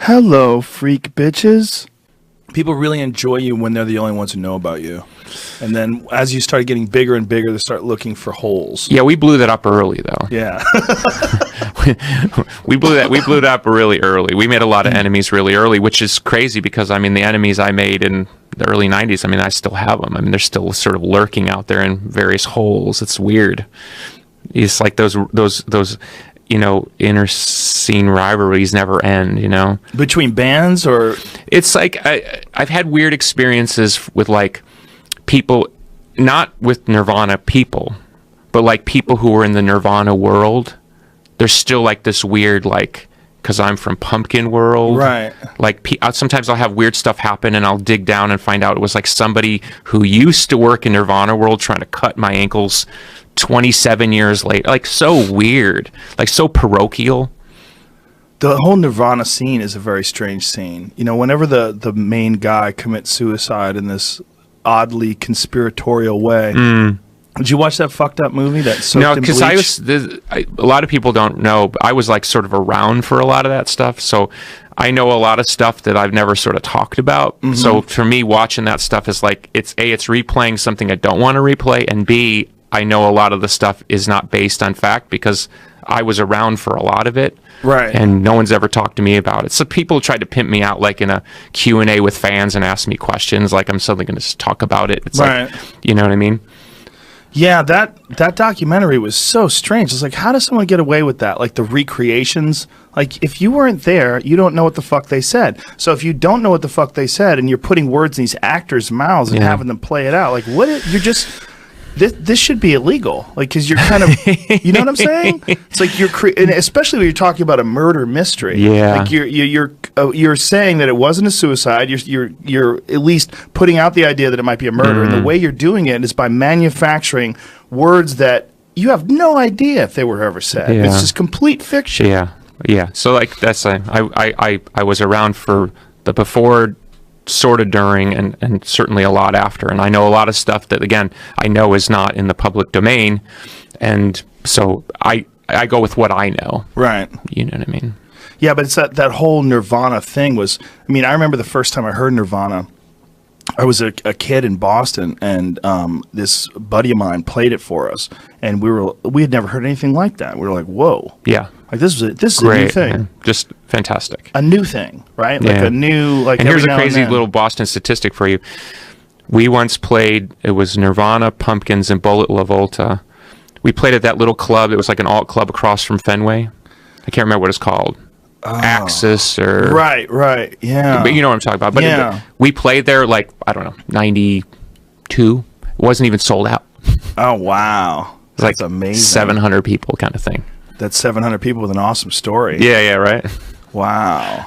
Hello, freak bitches. People really enjoy you when they're the only ones who know about you. And then as you start getting bigger and bigger, they start looking for holes. Yeah, we blew that up early, though. Yeah. we blew that up really early. We made a lot of enemies really early, which is crazy because, I mean, the enemies I made in the early 90s, I mean, I still have them. I mean, they're still sort of lurking out there in various holes. It's weird. It's like those inner scene rivalries never end, Between bands, or it's like I've had weird experiences with like people, not with Nirvana people, but like people who were in the Nirvana world. There's still like this weird, like, because I'm from Pumpkin world, right? Like sometimes I'll have weird stuff happen and I'll dig down and find out it was like somebody who used to work in Nirvana world trying to cut my ankles 27 years later. Like, so weird, like so parochial. The whole Nirvana scene is a very strange scene. Whenever the main guy commits suicide in this oddly conspiratorial way. Did you watch that fucked up movie that soaked No, in because bleach? A lot of people don't know, but I was like sort of around for a lot of that stuff, so I know a lot of stuff that I've never sort of talked about. Mm-hmm. So for me, watching that stuff is like, it's replaying something I don't want to replay, and B, I know a lot of the stuff is not based on fact because I was around for a lot of it. Right. And no one's ever talked to me about it. So people tried to pimp me out like in a Q&A with fans and ask me questions like I'm suddenly going to talk about it. It's right. like, you know what I mean? Yeah, that documentary was so strange. It's like, how does someone get away with that? Like the recreations? Like, if you weren't there, you don't know what the fuck they said. So if you don't know what the fuck they said and you're putting words in these actors' mouths and having them play it out, like, you're just... This should be illegal, like, because you're kind of, you know what I'm saying? It's like and especially when you're talking about a murder mystery. Yeah, like you're saying that it wasn't a suicide. You're at least putting out the idea that it might be a murder, and the way you're doing it is by manufacturing words that you have no idea if they were ever said. Yeah. It's just complete fiction. Yeah. So like that's I was around for the before, sort of during, and certainly a lot after, and I know a lot of stuff that, again, I know is not in the public domain, and so I go with what I know. Right. You know what I mean? Yeah, but it's that whole Nirvana thing was, I mean, I remember the first time I heard Nirvana, I was a kid in Boston, and this buddy of mine played it for us, and we had never heard anything like that. We were like, whoa. Yeah. Like, this is great, a new thing. Man. Just fantastic. A new thing, right? Like a new, like, and here's a crazy little Boston statistic for you. We once played, it was Nirvana, Pumpkins, and Bullet La Volta. We played at that little club. It was like an alt club across from Fenway. I can't remember what it's called. Axis or... Right, yeah. But you know what I'm talking about. But we played there like, I don't know, 92. It wasn't even sold out. Oh, wow. That's like amazing. 700 people kind of thing. That's 700 people with an awesome story. Yeah, right? Wow.